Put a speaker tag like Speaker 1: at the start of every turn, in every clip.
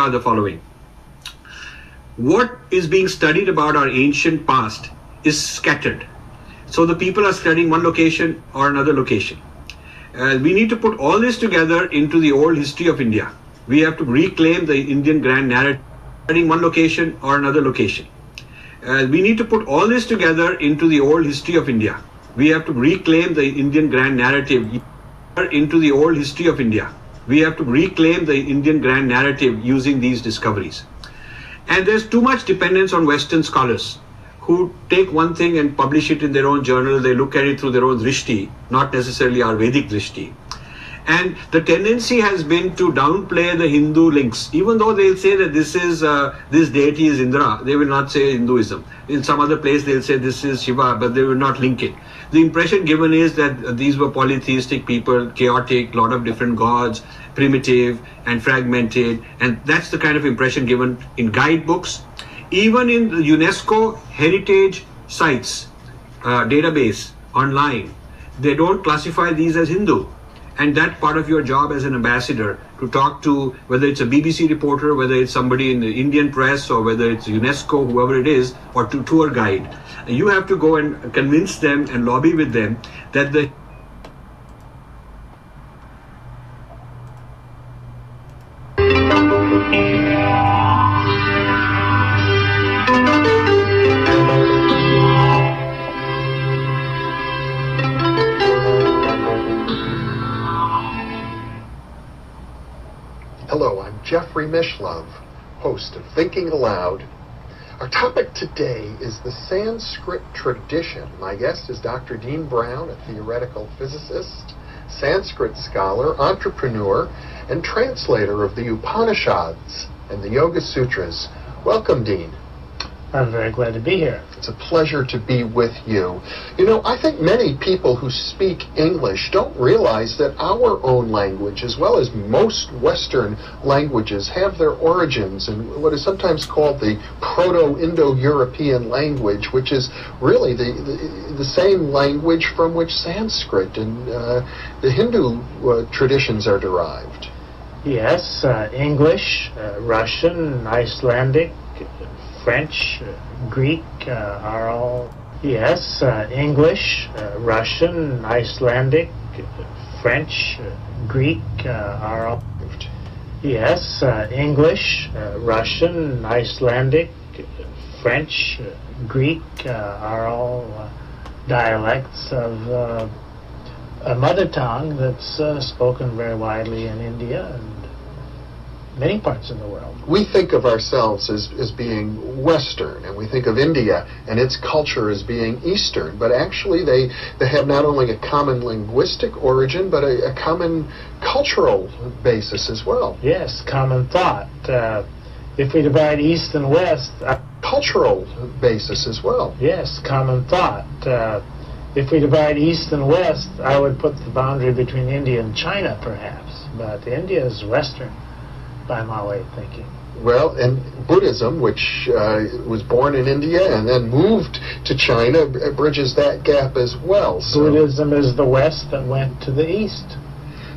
Speaker 1: are the following. What is being studied about our ancient past is scattered. So the people are studying one location or another location. We need to put all this together into the old history of India. We have to reclaim the Indian grand narrative, studying one location or another location. We need to put all this together into the old history of India. We have to reclaim the Indian grand narrative into the old history of India. We have to reclaim the Indian grand narrative using these discoveries. And there's too much dependence on Western scholars who take one thing and publish it in their own journal. They look at it through their own drishti, not necessarily our Vedic drishti. And the tendency has been to downplay the Hindu links. Even though they'll say that this deity is Indra, they will not say Hinduism. In some other place they'll say this is Shiva, but they will not link it. The impression given is that these were polytheistic people, chaotic, lot of different gods, primitive and fragmented, and that's the kind of impression given in guidebooks. Even in the UNESCO heritage sites, database, online, they don't classify these as Hindu. And that part of your job as an ambassador, to talk to, whether it's a BBC reporter, whether it's somebody in the Indian press, or whether it's UNESCO, whoever it is, or to tour guide, you have to go and convince them and lobby with them that the
Speaker 2: Hello, I'm Jeffrey Mishlove, host of Thinking Aloud. Our topic today is the Sanskrit tradition. My guest is Dr. Dean Brown, a theoretical physicist, Sanskrit scholar, entrepreneur, and translator of the Upanishads and the Yoga Sutras. Welcome, Dean.
Speaker 3: I'm very glad to be here.
Speaker 2: It's a pleasure to be with you. You know, I think many people who speak English don't realize that our own language, as well as most Western languages, have their origins in what is sometimes called the Proto-Indo-European language, which is really the same language from which Sanskrit and the Hindu traditions are derived.
Speaker 3: Yes, English, Russian, Icelandic, French, Greek are all... Yes, English, Russian, Icelandic, French, Greek are all... Yes, English, Russian, Icelandic, French, Greek are all dialects of a mother tongue that's spoken very widely in India and many parts of the world.
Speaker 2: We think of ourselves as being Western, and we think of India and its culture as being Eastern, but actually they have not only a common linguistic origin, but a common cultural basis as well.
Speaker 3: Yes, common thought. If we divide East and West...
Speaker 2: cultural basis as well.
Speaker 3: Yes, common thought. If we divide East and West, I would put the boundary between India and China, perhaps, but India is Western by my way of thinking.
Speaker 2: Well, and Buddhism, which was born in India and then moved to China, bridges that gap as well.
Speaker 3: So Buddhism is the West that went to the East.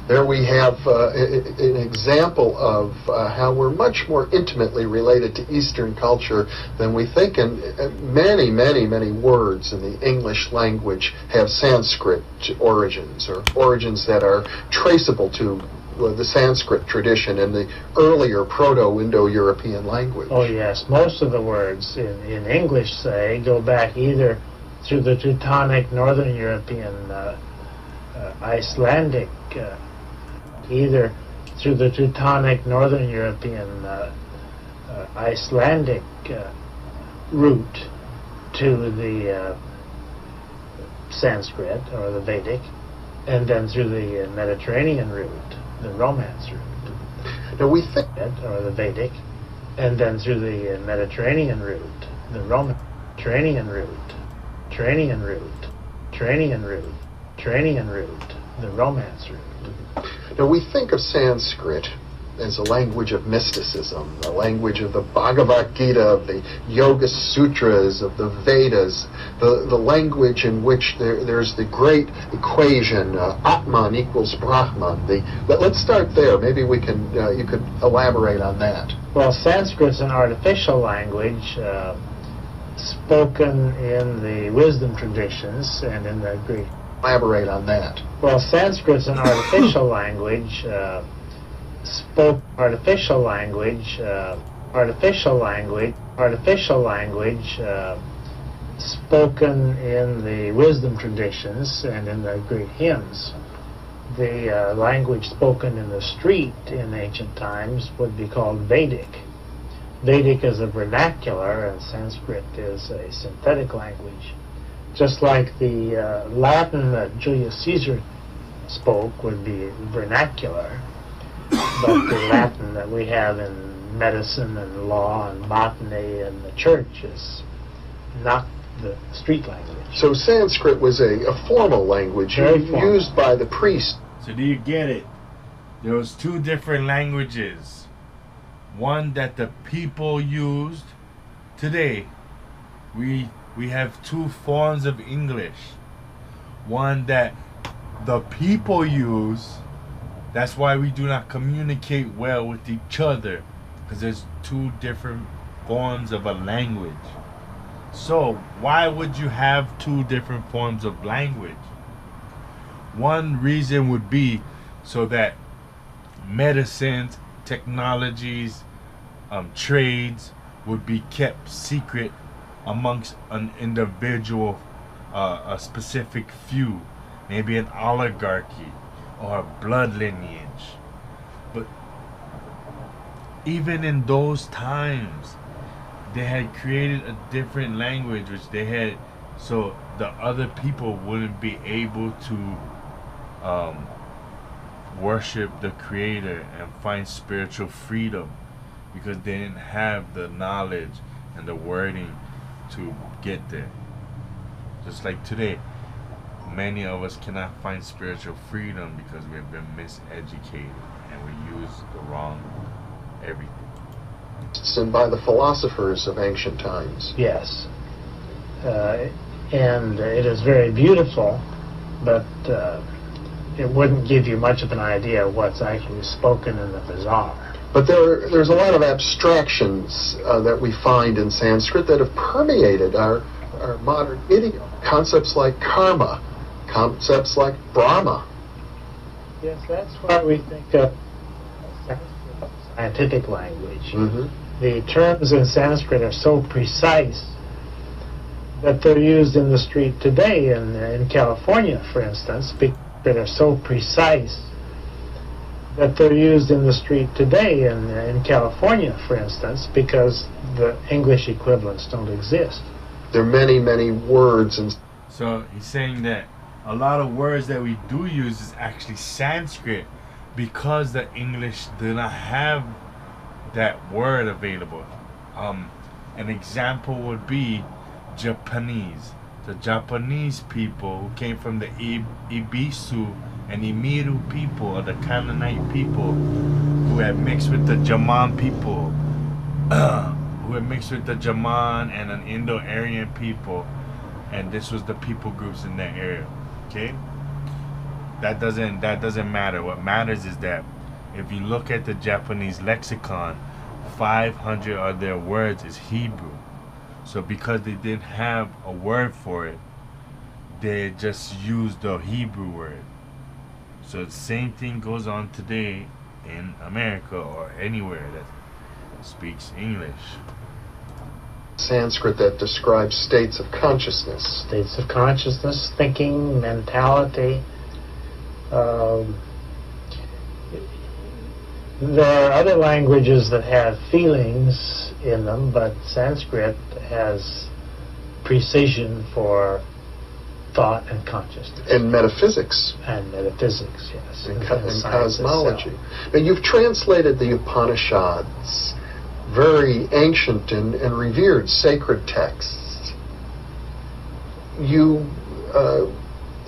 Speaker 2: There we have an example of how we're much more intimately related to Eastern culture than we think, and many, many, many words in the English language have Sanskrit origins, or origins that are traceable to the Sanskrit tradition and the earlier Proto-Indo-European language.
Speaker 3: Oh yes, most of the words in English, say, go back either through the Teutonic Northern European, Icelandic, either through the Teutonic Northern European, Icelandic route to the Sanskrit or the Vedic, and then through the Mediterranean route, the Romance route.
Speaker 2: Now we think,
Speaker 3: or the Vedic, and then through the Mediterranean route, the Mediterranean route, the Romance route.
Speaker 2: Now we think of Sanskrit as a language of mysticism, the language of the Bhagavad Gita, of the Yoga Sutras, of the Vedas, the language in which there's the great equation, Atman equals Brahman. But let's start there. Maybe we can, you could elaborate on that.
Speaker 3: Well, Sanskrit's an artificial language spoken in the wisdom traditions and in the Greek.
Speaker 2: Elaborate on that.
Speaker 3: Well, Sanskrit's an artificial language artificial language spoken in the wisdom traditions and in the great hymns. The language spoken in the street in ancient times would be called Vedic. Vedic is a vernacular and Sanskrit is a synthetic language. Just like the Latin that Julius Caesar spoke would be vernacular, but the Latin that we have in medicine and law and botany and the church is not the street language.
Speaker 2: So Sanskrit was a formal language used by the priest.
Speaker 4: So do you get it? There was two different languages. One that the people used. Today, we have two forms of English. One that the people use. That's why we do not communicate well with each other, because there's two different forms of a language. So why would you have two different forms of language? One reason would be so that medicines, technologies, trades would be kept secret amongst an individual, a specific few, maybe an oligarchy or a blood lineage. But even in those times, they had created a different language which they had, so the other people wouldn't be able to worship the Creator and find spiritual freedom, because they didn't have the knowledge and the wording to get there. Just like today, many of us cannot find spiritual freedom because we have been miseducated and we use the wrong everything.
Speaker 2: And by the philosophers of ancient times.
Speaker 3: Yes. And it is very beautiful, but it wouldn't give you much of an idea of what's actually spoken in the bazaar.
Speaker 2: But there's a lot of abstractions that we find in Sanskrit that have permeated our modern idiom. Concepts like karma, concepts like Brahma.
Speaker 3: Yes, that's why we think of Sanskrit as a scientific language.
Speaker 2: Mm-hmm.
Speaker 3: The terms in Sanskrit are so precise that they're used in the street today in California, for instance, that are so precise that they're used in the street today in California, for instance, because the English equivalents don't exist.
Speaker 2: There are many, many words. And
Speaker 4: so he's saying that a lot of words that we do use is actually Sanskrit because the English do not have that word available. An example would be Japanese. The Japanese people who came from the Ibisu and Imiru people, or the Canaanite people, who had mixed with the Jaman people, who had mixed with the Jaman and an Indo-Aryan people, and this was the people groups in that area. Okay, that doesn't matter. What matters is that if you look at the Japanese lexicon, 500 of their words is Hebrew. So because they didn't have a word for it, they just used the Hebrew word. So the same thing goes on today in America or anywhere that speaks English.
Speaker 2: Sanskrit that describes states of consciousness.
Speaker 3: States of consciousness, thinking, mentality. There are other languages that have feelings in them, but Sanskrit has precision for thought and consciousness.
Speaker 2: And metaphysics.
Speaker 3: And metaphysics, yes.
Speaker 2: And cosmology. Now, you've translated the Upanishads, very ancient and revered sacred texts. You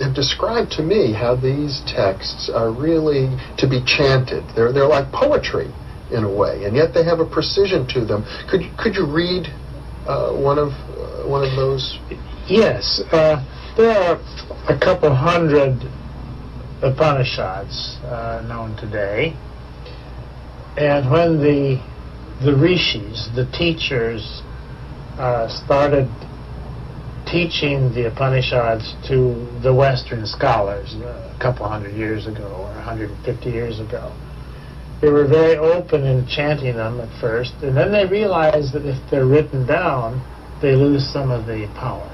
Speaker 2: have described to me how these texts are really to be chanted. They're like poetry. in a way, and yet they have a precision to them. Could you read one of those?
Speaker 3: Yes, there are a couple hundred Upanishads known today, and when the rishis, the teachers, started teaching the Upanishads to the Western scholars a couple hundred years ago or 150 years ago, they were very open in chanting them at first, and then they realized that if they're written down, they lose some of the power.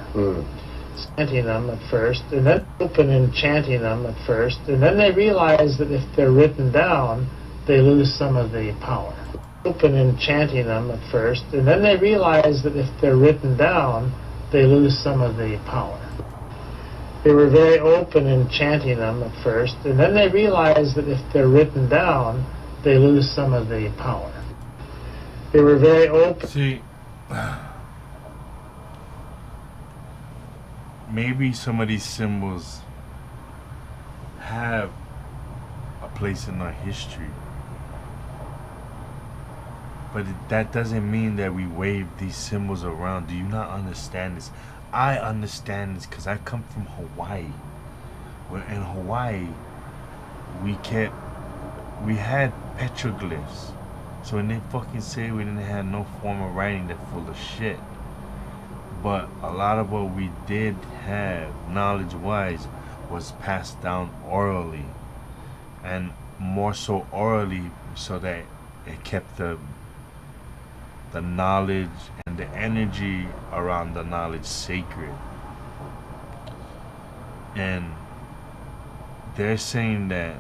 Speaker 3: Chanting them at first, and then open in chanting them at first, and then they realized that if they're written down, they lose some of the power. Open in chanting them at first, and then they realized that if they're written down, they lose some of the power. They were very open in chanting them at first, and then they realized that if they're written down, they lose some of the power. They were very open.
Speaker 4: See, maybe some of these symbols have a place in our history, but that doesn't mean that we wave these symbols around. Do you not understand this? I understand this because I come from Hawaii. Where in Hawaii, we had petroglyphs. So when they fucking say we didn't have no form of writing, they're full of shit. But a lot of what we did have, knowledge-wise, was passed down orally. And more so orally, so that it kept the knowledge and the energy around the knowledge sacred. And they're saying that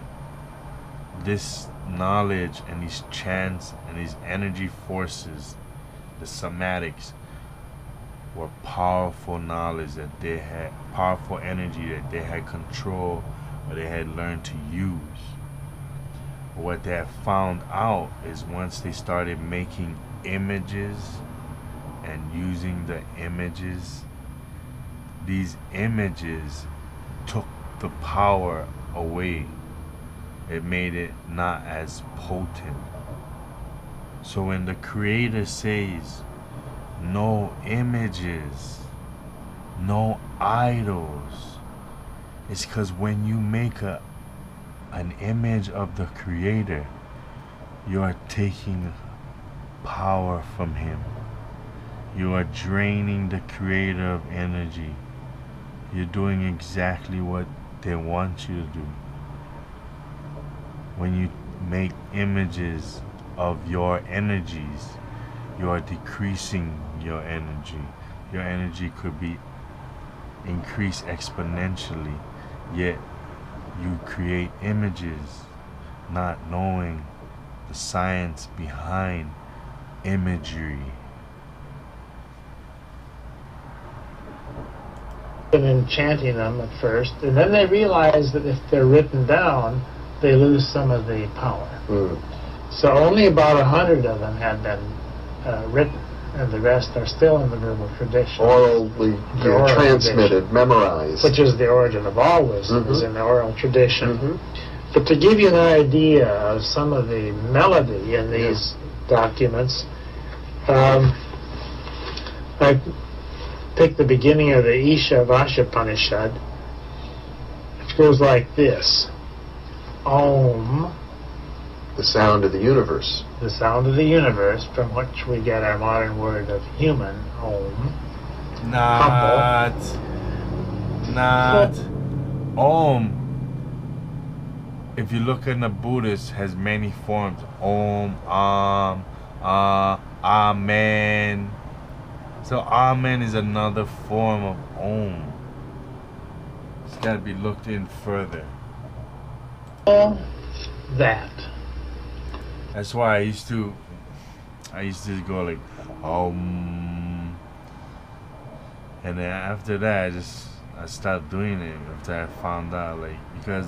Speaker 4: this knowledge and these chants and these energy forces, the somatics, were powerful knowledge that they had, powerful energy that they had control or they had learned to use. What they have found out is once they started making images and using the images, these images took the power away. It made it not as potent. So when the Creator says no images, no idols, it's because when you make an image of the Creator, you are taking power from Him. You are draining the Creator of energy. You're doing exactly what they want you to do. When you make images of your energies, you are decreasing your energy. Your energy could be increased exponentially, yet you create images not knowing the science behind imagery.
Speaker 3: And chanting them at first, and then they realize that if they're written down, they lose some of the power. So only about 100 of them had been written, and the rest are still in the verbal tradition.
Speaker 2: Orally transmitted, tradition, memorized.
Speaker 3: Which is the origin of all wisdom, is in the oral tradition. But to give you an idea of some of the melody in these documents, I take the beginning of the Isha Vashapanishad, which goes like this. Om.
Speaker 2: The sound of the universe.
Speaker 3: The sound of the universe, from which we get our modern word of human, Om.
Speaker 4: Not. Om, if you look in the Buddhist, has many forms. Om, Amen. So Amen is another form of Om. It's got to be looked in further.
Speaker 3: That.
Speaker 4: That's why I used to go like and then after that I stopped doing it after I found out, like, because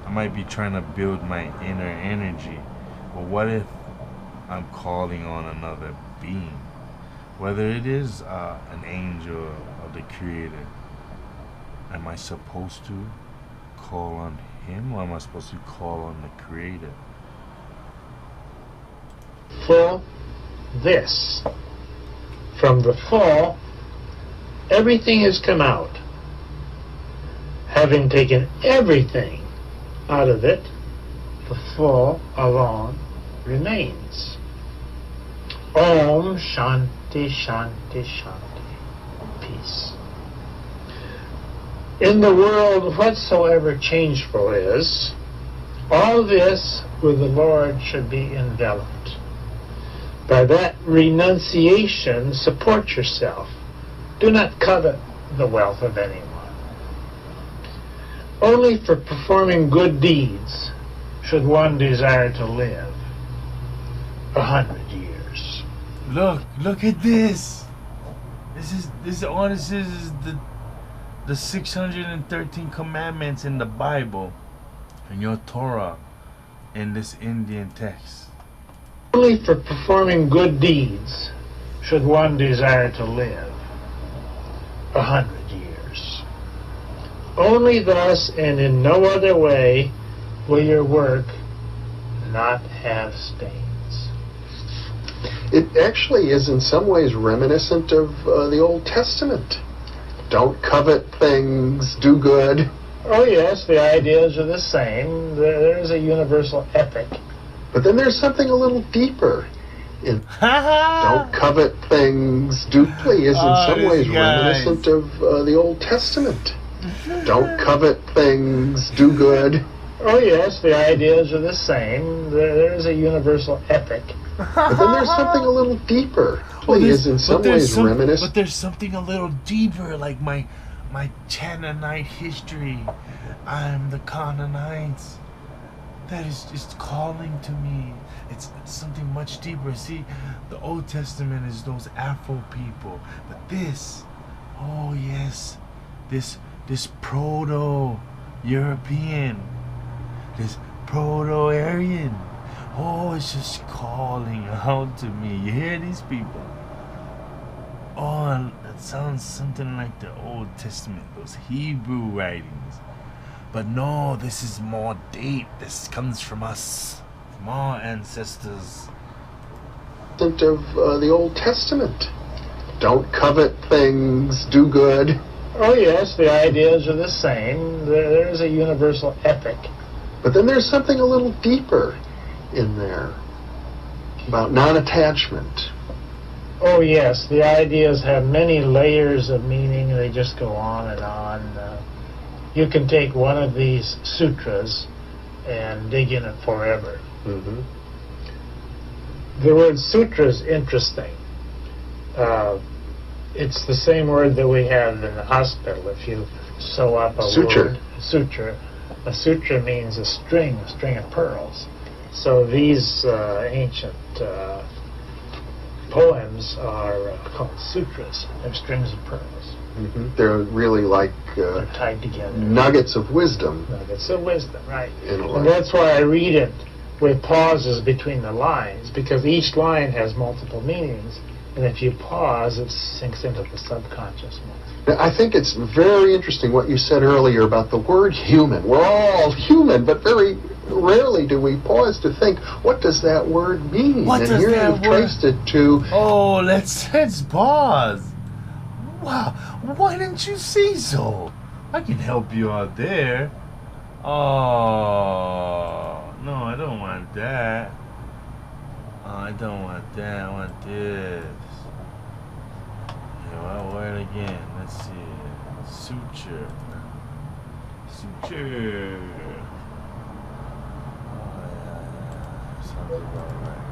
Speaker 4: I might be trying to build my inner energy, but what if I'm calling on another being, whether it is an angel of the Creator? Am I supposed to call on him, or am I supposed to call on the Creator?
Speaker 3: full this. From the full, everything has come out. Having taken everything out of it, the full alone remains. Om Shanti Shanti Shanti. Peace. In the world whatsoever changeful is, all this with the Lord should be enveloped. By that renunciation, support yourself. Do not covet the wealth of anyone. Only for performing good deeds should one desire to live 100 years.
Speaker 4: Look at this. All this is the 613 commandments in the Bible, in your Torah, in this Indian text.
Speaker 3: Only for performing good deeds should one desire to live 100 years. Only thus and in no other way will your work not have stains.
Speaker 2: It actually is in some ways reminiscent of the Old Testament. Don't covet things, do good.
Speaker 3: Oh yes, the ideas are the same. There is a universal ethic.
Speaker 2: But then there's something a little deeper. Don't covet things, duly is in some ways reminiscent of the Old Testament. Don't covet things, do good.
Speaker 3: Oh yes, the ideas are the same. There is a universal ethic.
Speaker 2: But then there's something a little deeper. Is in some ways reminiscent.
Speaker 4: But there's something a little deeper, like my Canaanite history. I'm the Canaanites. That is just calling to me. It's something much deeper. See, the Old Testament is those Afro people, but this, oh yes, this Proto-European, this Proto-Aryan. Oh, it's just calling out to me. You hear these people? Oh, that sounds something like the Old Testament, those Hebrew writings. But no, this is more deep. This comes from us, from our ancestors.
Speaker 2: Of the Old Testament. Don't covet things, do good.
Speaker 3: Oh yes, the ideas are the same. There is a universal ethic.
Speaker 2: But then there's something a little deeper in there about non-attachment.
Speaker 3: Oh yes, the ideas have many layers of meaning. They just go on and on. You can take one of these sutras and dig in it forever.
Speaker 2: Mm-hmm.
Speaker 3: The word sutra is interesting. It's the same word that we have in the hospital. If you sew up a
Speaker 2: suture.
Speaker 3: Suture. A sutra means a string of pearls. So these ancient poems are called sutras. They're strings of pearls.
Speaker 2: Mm-hmm. They're really like
Speaker 3: they're tied together.
Speaker 2: Nuggets of wisdom.
Speaker 3: Nuggets of wisdom, right.
Speaker 2: And
Speaker 3: that's why I read it with pauses between the lines, because each line has multiple meanings, and if you pause, it sinks into the subconscious mind.
Speaker 2: I think it's very interesting what you said earlier about the word human. We're all human, but very rarely do we pause to think, what does that word mean?
Speaker 4: What
Speaker 2: and
Speaker 4: does
Speaker 2: here
Speaker 4: that
Speaker 2: you've
Speaker 4: word...
Speaker 2: traced it to...
Speaker 4: Oh, let's pause. Wow, why didn't you say so? I can help you out there. Oh, no, I don't want that. Oh, I don't want that. I want this. Yeah, what word again? Let's see. Suture. Suture. Oh, yeah. Sounds about right.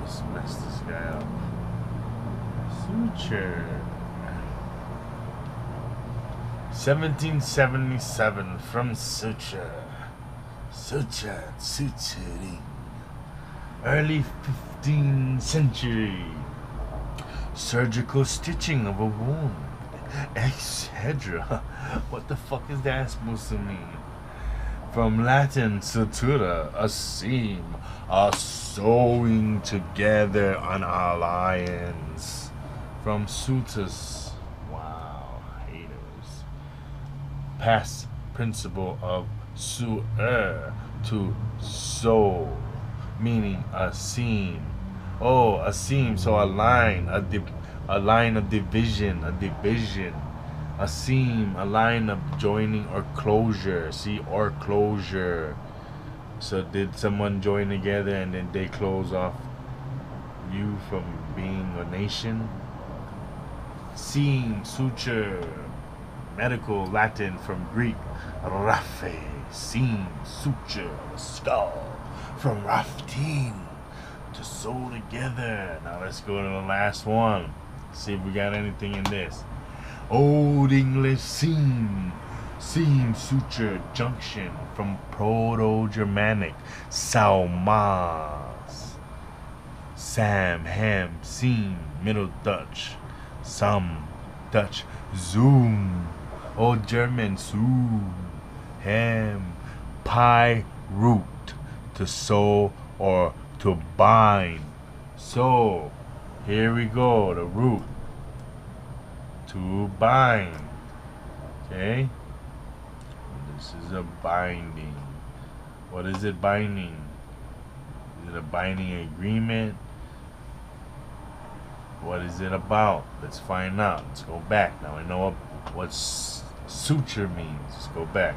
Speaker 4: Let's mess this guy up. Suture. 1777 from suture. Suture, suturing. Early 15th century. Surgical stitching of a wound, etc. What the fuck is that supposed to mean? From Latin sutura, a seam, a sewing together, an alliance. From sutus, wow, haters. Past principle of su'er, to sew, meaning a seam. Oh, a seam, so a line, a line of division, a division. A seam, a line of joining or closure. See, or closure. So did someone join together and then they close off you from being a nation? Seam, suture, medical, Latin from Greek, raphe, seam, suture, skull, from rafting, to sew together. Now let's go to the last one. See if we got anything in this. Old English seam, seam, suture, junction, from Proto-Germanic, saumas, sam, ham, seam, Middle Dutch, some, Dutch, zoom, Old German, zoom, ham, pie, root, to sew or to bind. So, here we go, the root. To bind. Okay? This is a binding. What is it binding? Is it a binding agreement? What is it about? Let's find out. Let's go back. Now I know what suture means. Let's go back.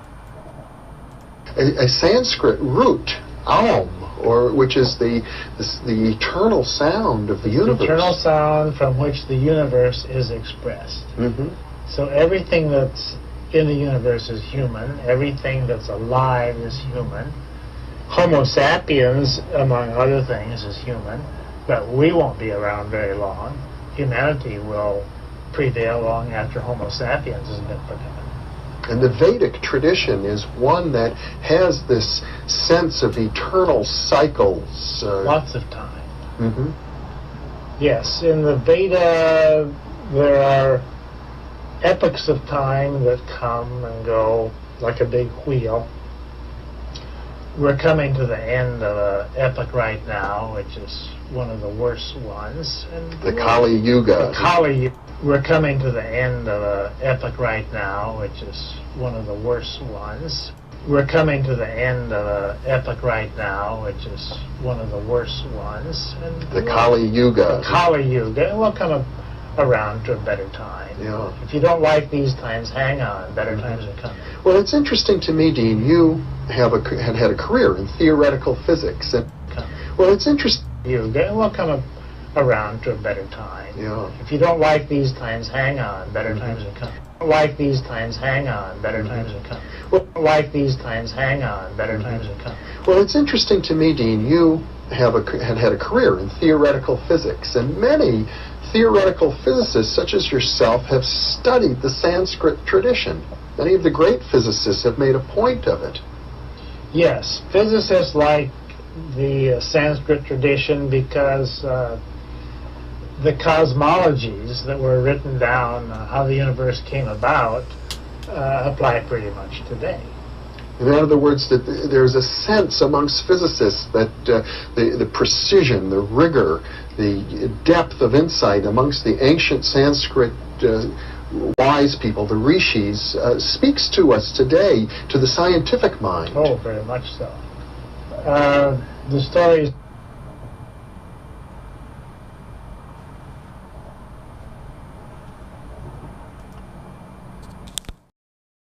Speaker 2: A Sanskrit root, Aum, or which is the eternal sound of the universe.
Speaker 3: The eternal sound from which the universe is expressed.
Speaker 2: Mm-hmm.
Speaker 3: So everything that's in the universe is human. Everything that's alive is human. Homo sapiens, among other things, is human. But we won't be around very long. Humanity will prevail long after Homo sapiens has been forgotten.
Speaker 2: And the Vedic tradition is one that has this sense of eternal cycles.
Speaker 3: Lots of time.
Speaker 2: Mm-hmm.
Speaker 3: Yes, in the Veda there are epochs of time that come and go like a big wheel. We're coming to the end of an epoch right now, which is one of the worst ones. And
Speaker 2: the Kali Yuga.
Speaker 3: We're coming to the end of an epoch right now, which is one of the worst ones. We're coming to the end of an epoch right now, which is one of the worst ones. And
Speaker 2: the Kali Yuga.
Speaker 3: And we'll come around to a better time.
Speaker 2: Yeah.
Speaker 3: If you don't like these times, hang on. Better times are coming.
Speaker 2: Well, it's interesting to me, Dean, you had had a career in theoretical physics. And well, it's interesting.
Speaker 3: We'll come around to a better time.
Speaker 2: Yeah.
Speaker 3: If you don't like these times, hang on. Better times are coming. Like these times, hang on. Better times are coming. Well, like these times, hang on. Better times are coming.
Speaker 2: Well, it's interesting to me, Dean, you had had a career in theoretical physics, and many theoretical physicists, such as yourself, have studied the Sanskrit tradition. Many of the great physicists have made a point of it.
Speaker 3: Yes, physicists like the Sanskrit tradition because the cosmologies that were written down, how the universe came about, apply pretty much today.
Speaker 2: In other words, that there's a sense amongst physicists that the precision, the rigor, the depth of insight amongst the ancient Sanskrit wise people, the rishis, speaks to us today, to the scientific mind.
Speaker 3: Oh, very much so. The stories